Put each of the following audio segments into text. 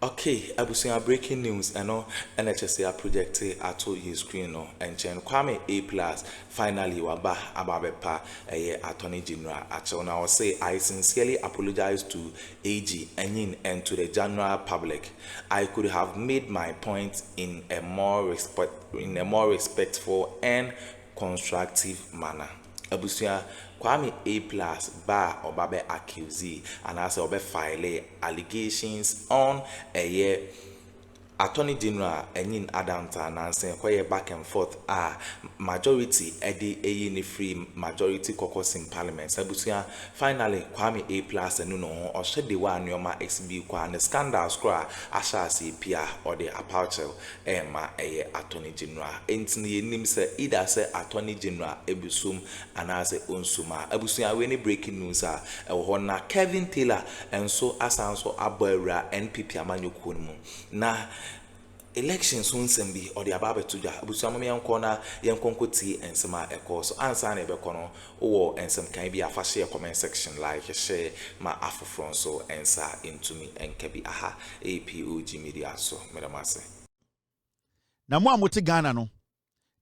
Okay, abusia breaking news NHS project ato his screen no enchen Kwame A plus finally waba ababepa attorney general acho now say I sincerely apologize to AG Ayine and to the general public. I could have made my point in a more respectful and constructive manner. Abusia Kwame A plus bar or babe accusee and as obe file allegations on a year Attorney General Ayine Adamta Nansen kwaye back and forth majority edi free majority caucus in parliament sabusia finally Kwame A plus enu no or shed the one nyoma XB kwa and scandals kwa asha si pia or the aperture ma Attorney General entini nim se either say Attorney General ebusum and as onsuma abusia we ni breaking news na Kevin Taylor and so asanso aboera NPP amanyoko mu na elections won be or the ababe to ja abusuamo me yanko na yankonko ti ensema eko so ansa na ebeko no wo ensem kan bi afa share comment section like share ma afofron so ensa into me enka bi aha POG Media so medamase na mo amote Ghana no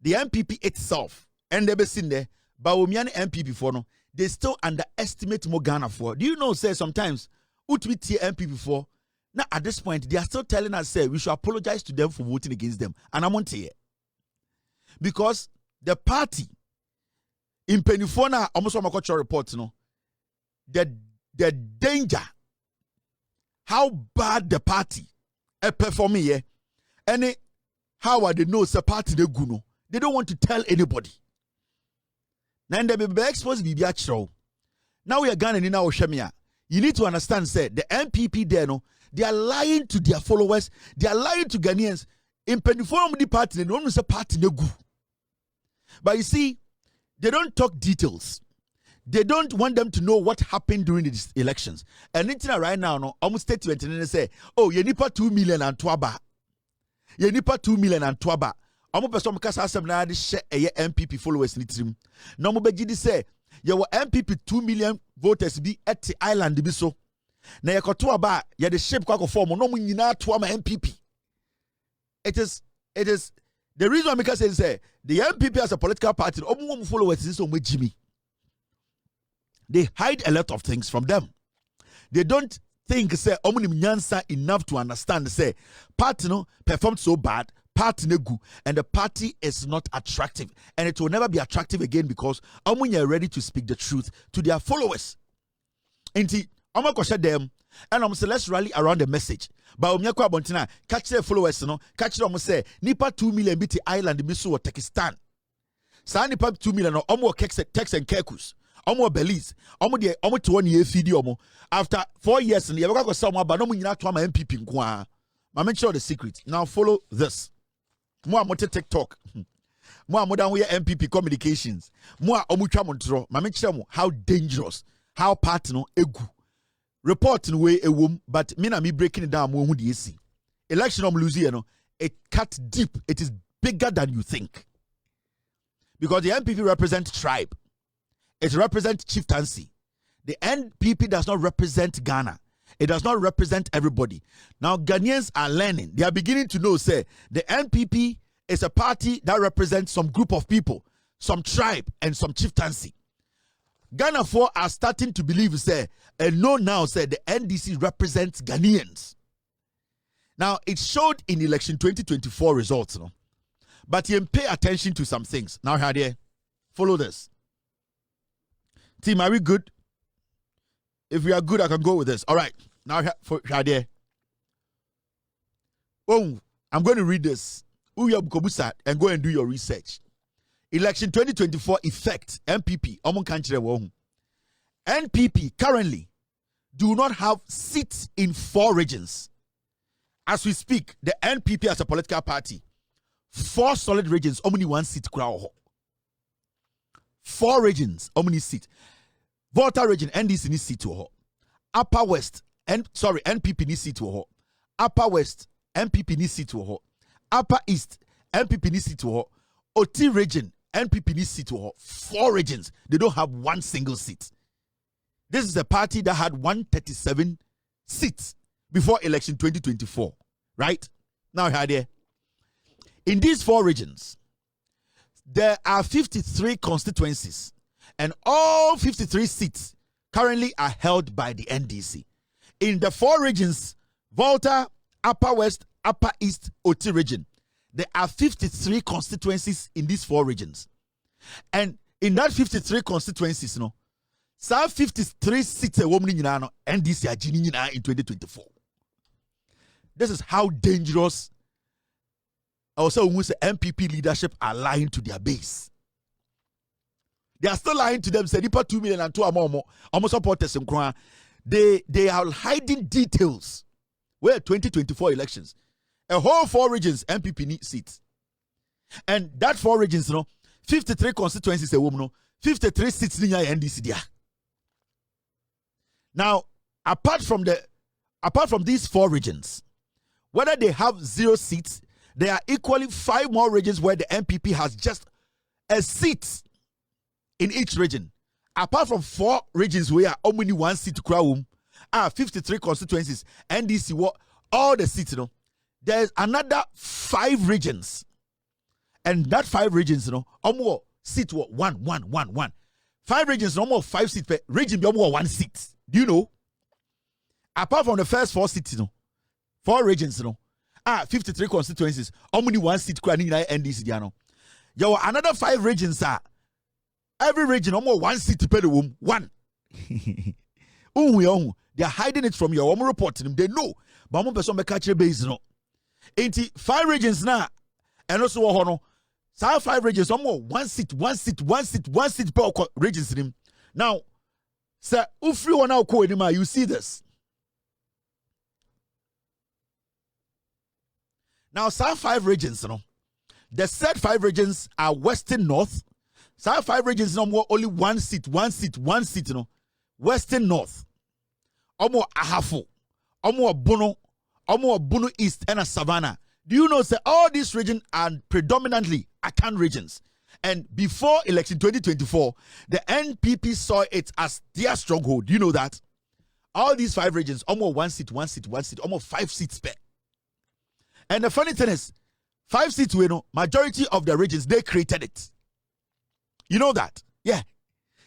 the MPP itself and they be seen there Bawumia MPP for no they still underestimate more Ghana for. Do you know say sometimes utwi tie MPP for now, at this point, they are still telling us, say, we should apologize to them for voting against them. And I'm on here. Because the party, in Penifona, almost on my cultural reports, the danger, how bad the party performing here, and how are they know the party they go no. They don't want to tell anybody. Now, they be exposed to the now we are going in our Shemia. You need to understand, say, the MPP there, no, they are lying to their followers. They are lying to Ghanaians. In Penifona, the party, they don't say party they go. But you see, they don't talk details. They don't want them to know what happened during these elections. And it's right now, no, almost statement and they say, oh, you need 2 million and twaba. You need 2 million and twaba. Almost person because I said now share a MPP followers in team. No more be say you were MPP 2 million voters be at the island be so. Na yakoto aba ya the shape kwa form no mu nyina to ama MPP. It is the reason why Mika says say the MPP as a political party omu followers is so Jimmy. They hide a lot of things from them. They don't think say omu nyansa enough to understand say party no performed so bad, party no good, and the party is not attractive, and it will never be attractive again because omu are ready to speak the truth to their followers. Inti I'm going to them and I'm say let's rally around the message. Bawumia kwa bontina catch their followers no catch them say nipa 2 million biti island miso or Pakistan. Sa nipa 2 million no omo Tex and Kekus. Omo Belize. Omo de omo to 1 year video omo. After 4 years and you go someone but no mu nyina to ama MPP nko. Ma mention the secret. Now follow this. Mo amote TikTok. Mo amoda we MPP communications. Mo omo twa montro. Ma mention how dangerous how part no egu. Report in way a womb, but me breaking it down more who see. Election of Louisiana, it cut deep. It is bigger than you think. Because the NPP represents tribe. It represents chieftaincy. The NPP does not represent Ghana. It does not represent everybody. Now Ghanaians are learning. They are beginning to know, say, the NPP is a party that represents some group of people, some tribe, and some chieftaincy. Ghana 4 are starting to believe, say, and know now, say, the NDC represents Ghanaians. Now, it showed in election 2024 results, no? But you pay attention to some things. Now, here, follow this. Team, are we good? If we are good, I can go with this. All right. Now, here. Oh, I'm going to read this. Uya Bukobusa and go and do your research. Election 2024 effect, MPP, NPP currently do not have seats in 4 regions. As we speak, the NPP as a political party, 4 solid regions, only 1 seat. 4 regions, only seat. Volta region, NDC needs seat to Upper West, NPP needs seat to Upper West, MPP needs seat to Upper East, MPP needs seat to Oti region, NPP needs seat to 4 regions. They don't have 1 single seat. This is a party that had 137 seats before election 2024, right? Now, here, in these 4 regions, there are 53 constituencies, and all 53 seats currently are held by the NDC. In the 4 regions, Volta, Upper West, Upper East, Oti region, there are 53 constituencies in these 4 regions. And in that 53 constituencies, some 53 seats a woman in NDC are in 2024. This is how dangerous also when the MPP leadership are lying to their base. They are still lying to them. Say, 2 million and 2 almost supporters in Kran. They are hiding details. Where 2024 elections, a whole 4 regions MPP need seats, and that 4 regions, 53 constituencies a woman, 53 seats in NDC there. Now, apart from these 4 regions, whether they have 0 seats, there are equally 5 more regions where the MPP has just a seat in each region. Apart from 4 regions where only 1 seat to crowd, 53 constituencies, NDC what all the seats, there's another 5 regions, and that 5 regions, almost seat what 1. 5 regions, almost 5 seats per region, be almost 1 seat. Do you know? Apart from the first 4 seats, 4 regions, 53 constituencies, only 1 seat crowd in NDC. There were another 5 regions. Every region almost 1 seat per room. 1. They are hiding it from your own reporting. They know. But I'm person be catch base no. 5 regions now, and also so 5 regions almost 1 seat per regions. Now, sir, if you now call him, you see this. Now, some 5 regions, the said 5 regions are Western North. Some 5 regions only 1 seat, Western North. Omo Ahafo, Omo Bono East, and a Savannah. Do you know, sir, all these regions are predominantly Akan regions. And before election 2024, the NPP saw it as their stronghold. Do you know that? All these 5 regions, almost 1 seat, almost 5 seats per. And the funny thing is, 5 seats, majority of the regions, they created it. You know that? Yeah.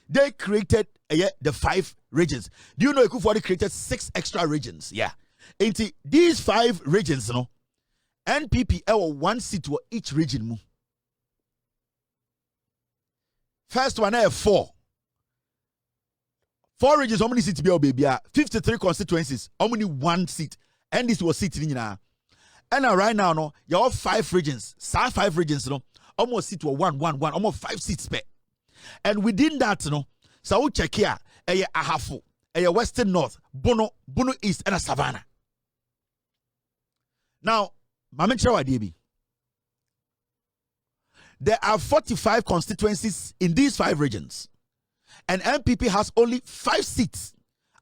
They created the 5 regions. Do you know Akuffo created 6 extra regions? Yeah. Into these 5 regions, NPP 1 seat to each region. First one, 4. 4 regions, how many seats be baby? 53 constituencies, how many 1 seat? And this was sitting in. And right now, you have 5 regions. 5 regions, almost seat to 1, almost 5 seats per. And within that, so we check here, Ahafo, Western North, Bono East, and a Savannah. Now, there are 45 constituencies in these 5 regions, and MPP has only 5 seats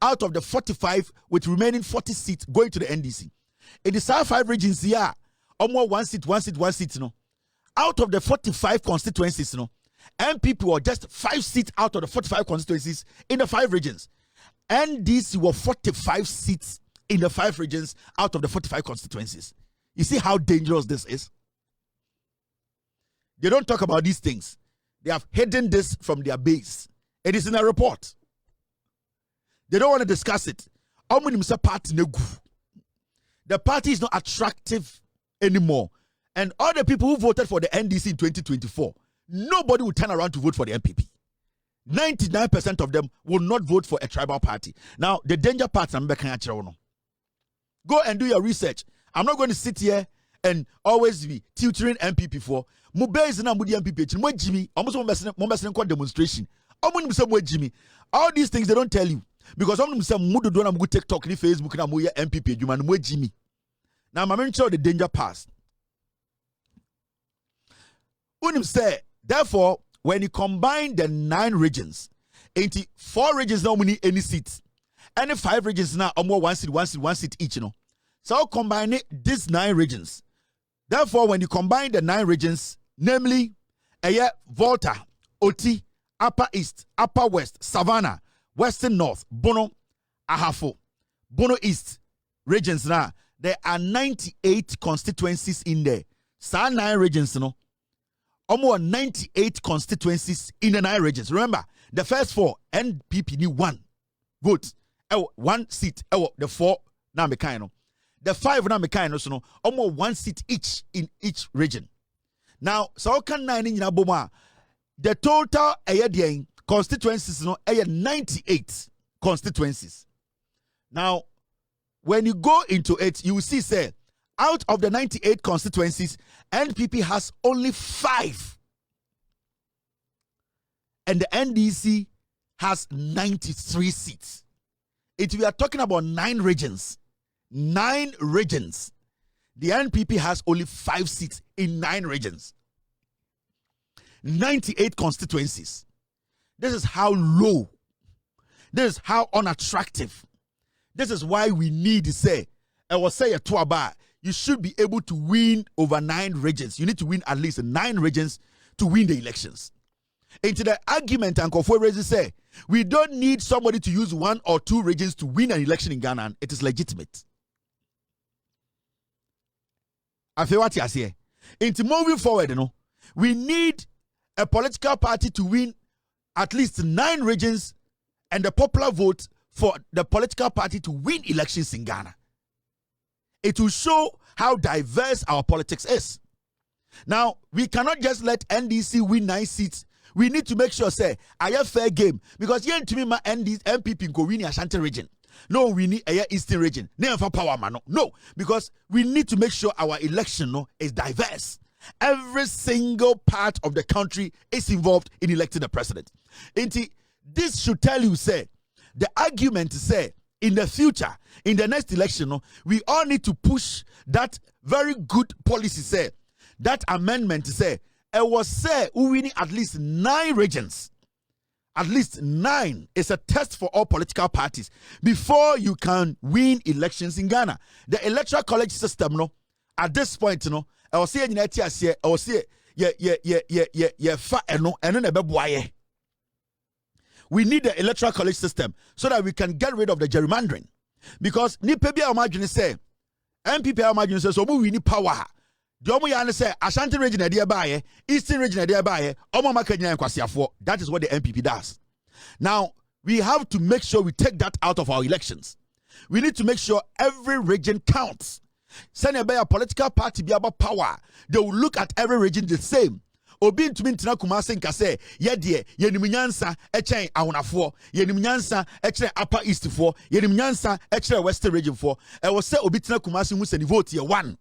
out of the 45, with remaining 40 seats going to the NDC. In the South 5 regions here, almost 1 seat. Out of the 45 constituencies, MPP were just 5 seats out of the 45 constituencies in the 5 regions. NDC were 45 seats in the 5 regions out of the 45 constituencies. You see how dangerous this is? They don't talk about these things. They have hidden this from their base. It is in a report. They don't want to discuss it. The party is not attractive anymore. And all the people who voted for the NDC in 2024, nobody will turn around to vote for the MPP. 99% of them will not vote for a tribal party. Now, the danger part, go and do your research. I'm not going to sit here and always be tutoring MPP for Mubez na Mudi MPP. Mo Jimmy, almost one demonstration. All these things they don't tell you. Because some of them say Mudu do na Mugu TikTok ni Facebook na Muya MPP Juma Mo Jimmy. Now I'm mentioning the danger pass. Unim say, therefore, when you combine the 9 regions, 4 regions now need any seats. Any 5 regions now almost 1 seat each, So combine these 9 regions. Therefore, when you combine the 9 regions, namely Volta, Oti, Upper East, Upper West, Savannah, Western North, Bono, Ahafo, Bono East, regions now. There are 98 constituencies in there. So 9 regions, no. Almost 98 constituencies in the 9 regions. Remember, the first 4 NPP need 1 vote. 1 seat. The 4 now me kind. The 5 now me kind. So no, almost 1 seat each in each region. Now, so can 9 in Yaboma. The total constituencies no 98 constituencies. Now, when you go into it, you will see, say, out of the 98 constituencies, NPP has only 5. And the NDC has 93 seats. If we are talking about 9 regions, 9 regions, the NPP has only 5 seats in 9 regions. 98 constituencies. This is how low. This is how unattractive. This is why we need to say, I will say a tuaba, you should be able to win over 9 regions. You need to win at least 9 regions to win the elections. Into the argument and Akuffo raises say, we don't need somebody to use 1 or 2 regions to win an election in Ghana, and it is legitimate. I feel what you say. Into moving forward, you know, we need a political party to win at least 9 regions and the popular vote for the political party to win elections in Ghana. It will show how diverse our politics is. Now, we cannot just let NDC win 9 seats. We need to make sure, say, I have fair game. Because here to me, my MPP go win Ashanti region. No, we need a Eastern region. Never power man. No, because we need to make sure our election is diverse. Every single part of the country is involved in electing the president. This should tell you, say, the argument to say, in the future, in the next election, we all need to push that very good policy, say, that amendment to say, it was say, we winning at least 9 regions. At least 9 is a test for all political parties before you can win elections in Ghana. The electoral college system, at this point, I was saying, I was saying, we need the electoral college system so that we can get rid of the gerrymandering. Because Nipebia imagine say, MPP imagine say, so we need power. The Omo Yana say, Ashanti region a dear buyer, Eastern region a dear buyer, Omo Makanya and Kwasiafo. That is what the MPP does. Now, we have to make sure we take that out of our elections. We need to make sure every region counts. Send a political party be about power. They will look at every region the same. Obi ntumi ntina Kumasi nka say ye de yenim nyansa echen awonafo yenim nyansa echen upper east for yenim nyansa echen western region for e wo say obi tina Kumasi hu say the vote here 1.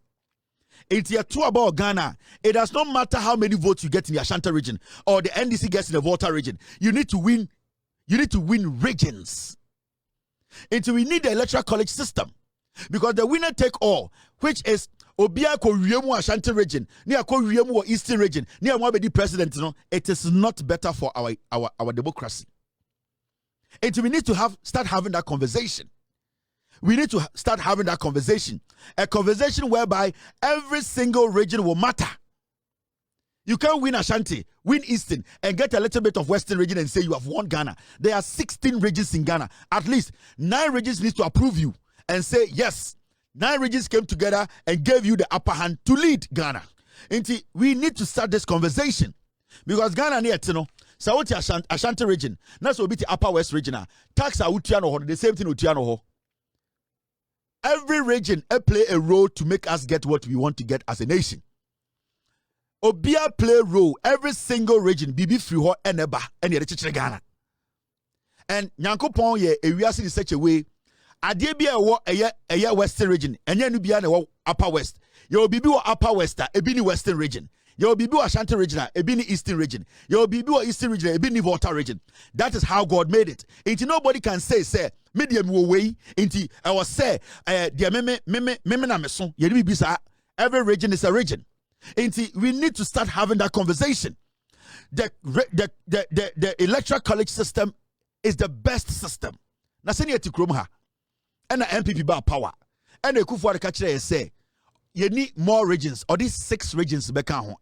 It's here 2 about Ghana. It does not matter how many votes you get in the Ashanti region or the NDC gets in the Volta region. You need to win regions. Until we need the electoral college system. Because the winner take all, which is Obia ko wiemu Ashanti region, ni ko wiemu Eastern region, ni amwa be the president, it is not better for our democracy. And we need to start having that conversation. We need to start having that conversation. A conversation whereby every single region will matter. You can't win Ashanti, win Eastern, and get a little bit of Western region and say you have won Ghana. There are 16 regions in Ghana. At least 9 regions need to approve you and say, yes, 9 regions came together and gave you the upper hand to lead Ghana. And we need to start this conversation. Because Ghana near Sauti Ashanti region, that's what be the upper west region. Tax are the same thing Utiano. Every region play a role to make us get what we want to get as a nation. Obia play a role, every single region, Bibi Friho and Eba and the Ghana. And Nyankopon ye ewiase in such a way. Adie bia wo eye western region, enye nu bia na wo upper west. Yo bibi wo upper west, ebi ni western region. Yo bibi wo Ashanti region, ebi ni eastern region. Yo bibi wo eastern region, ebi ni Volta region. That is how God made it. Inti nobody can say medium wo way. Inti I was say dia meme na meso. Ye ni bibi sa every region is a region. Inti we need to start having that conversation. The electoral college system is the best system. Na seni eti Akroma ha. And the MPP bar power. And the Akuffo catcher say, you need more regions, or these 6 regions beka ho.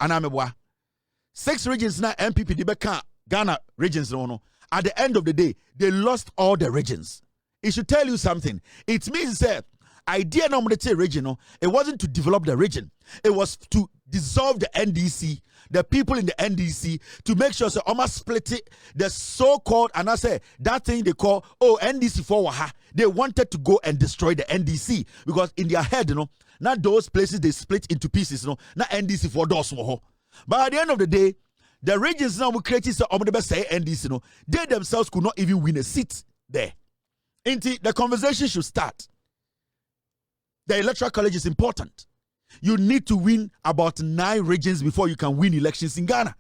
6 regions na MPP di beka Ghana regions no. At the end of the day, they lost all the regions. It should tell you something. It means that idea no region, it wasn't to develop the region. It was to dissolve the NDC, the people in the NDC, to make sure so almost split it, the so-called, and I say that thing they call NDC for Waha. They wanted to go and destroy the NDC because in their head, not those places they split into pieces, not NDC for those. But at the end of the day, the regions now we created so say NDC, they themselves could not even win a seat there. The conversation should start. The electoral college is important. You need to win about 9 regions before you can win elections in Ghana.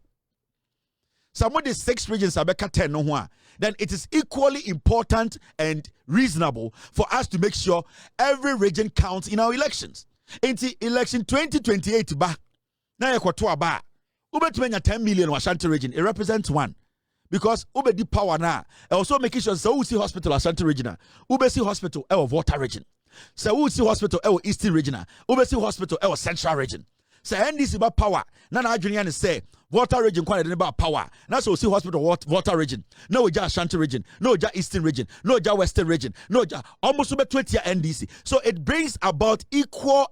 Some of the 6 regions are 10 no, then it is equally important and reasonable for us to make sure every region counts in our elections. In the election 2028 ba na yakwato ba ubetumenya 10 million Ashanti region, it represents 1 because ube di power na also making sure so we see hospital Ashanti region, ube see hospital Volta region. So we see hospital Eastern region, we see hospital Central region. So NDC about power. Nana Adrian say Water region quite about power. Now so see hospital Water region. No ja Ashanti region. No ja Eastern region. No ja Western region. No ja almost over 20 NDC. So it brings about equal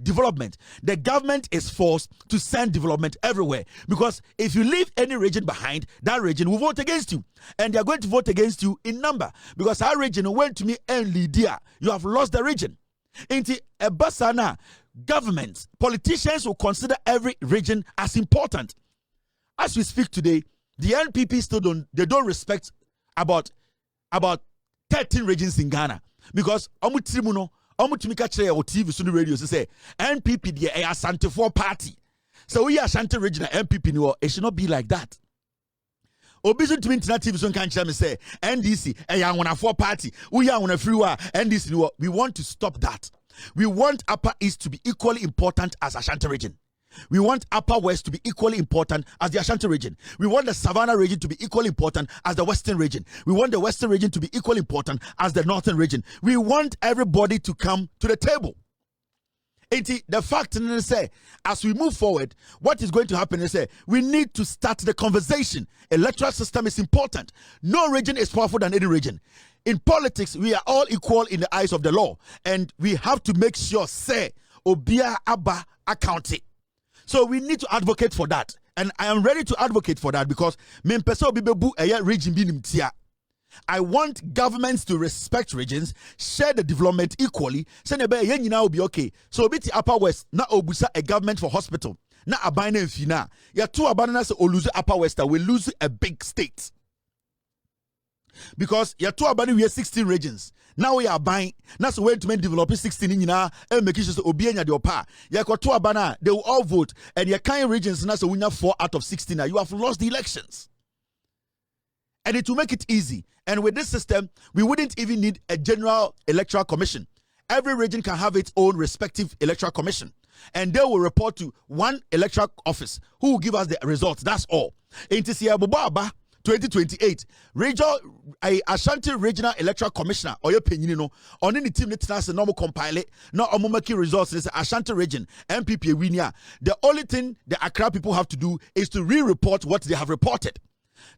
development. The government is forced to send development everywhere because if you leave any region behind, that region will vote against you. And they are going to vote against you in number because our region went to me and Lydia. You have lost the region. Into a basana. Governments, politicians will consider every region as important. As we speak today, the NPP still don't respect about 13 regions in Ghana because omutimika chere o TV so radio say NPP the Asante 4 party. So we are Ashanti region NPP no, it should not be like that. Obisun to internet TV so can me say NDC a 4 party. We are on a free war NDC no. We want to stop that. We want Upper East to be equally important as Ashanti region. We want Upper West to be equally important as the Ashanti region. We want the Savannah region to be equally important as the Western region. We want the Western region to be equally important as the Northern region. We want everybody to come to the table. The fact is, as we move forward, what is going to happen is we need to start the conversation. Electoral system is important. No region is powerful than any region. In politics, we are all equal in the eyes of the law, and we have to make sure, Obia Abba accounting. So we need to advocate for that, and I am ready to advocate for that because I want governments to respect regions, share the development equally. Will be okay. So biti Upper West na obusa a government for hospital. Na abine fina. Ya two abanas or lose Upper West will lose a big state. Because ya two abani we have 16 regions. Now we are buying. That's when to develop 16 in and make sure obienya the opa. Ya got two abana, they will all vote. And your kind regions now so we have 4 out of 16. You have lost the elections. And it will make it easy. And with this system, we wouldn't even need a general electoral commission. Every region can have its own respective electoral commission. And they will report to one electoral office who will give us the results. That's all. In Tisia Bubaba 2028, Ashanti Regional Electoral Commissioner, or your opinion, on any team that's a normal compile it, not a momaki results in Ashanti region, MPP Winia. The only thing the Accra people have to do is to re-report what they have reported.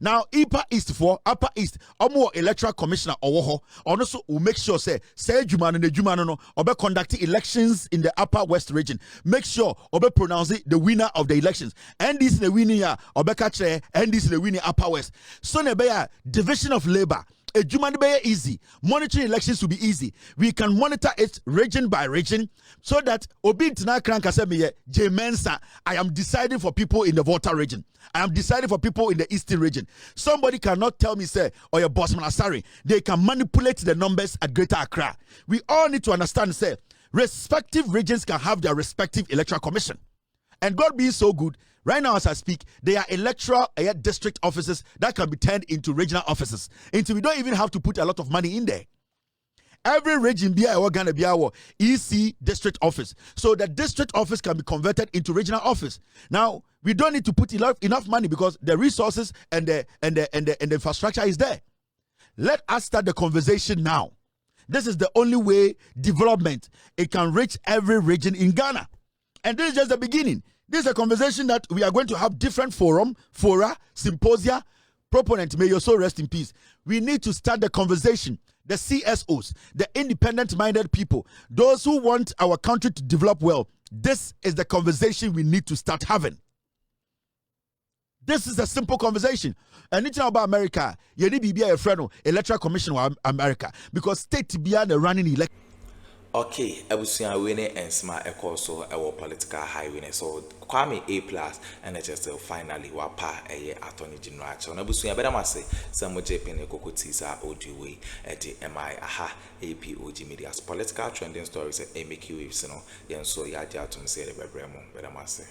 Now, Upper East for Upper East, more electoral commissioner or also will make sure say Juman and the Jumano or conducting elections in the Upper West region. Make sure or pronounce it the winner of the elections. And this is the winner or catch and this is the winner Upper West. So nebeya division of labor. A Juman be easy. Monitoring elections will be easy. We can monitor it region by region so that Obi Tina Krankasemiye J Mensa, I am deciding for people in the Volta region. I am deciding for people in the Eastern region. Somebody cannot tell me, say, or your boss man, sorry, they can manipulate the numbers at Greater Accra. We all need to understand, say, respective regions can have their respective electoral commission. And God being so good, right now as I speak, there are electoral district offices that can be turned into regional offices. Until we don't even have to put a lot of money in there. Every region be our Ghana be our EC district office. So the district office can be converted into regional office. Now, we don't need to put enough money because the resources and the infrastructure is there. Let us start the conversation now. This is the only way development it can reach every region in Ghana. And this is just the beginning. This is a conversation that we are going to have different fora, symposia, proponent, may your soul rest in peace. We need to start the conversation. the CSOs, the independent-minded people, those who want our country to develop well, this is the conversation we need to start having. This is a simple conversation. And it's about America. You need to be a friend, Electoral Commission of America, because state beyond the running election. Okay, ebusia wene ensma ekoso ewo political highway so Kwame A+ and just finally wapa attorney general action ebusia beda mase some JP Koko Tisa audio way at MI aha POG Media political trending stories make you waves no yen so ya ja to say the bebremo beda mase.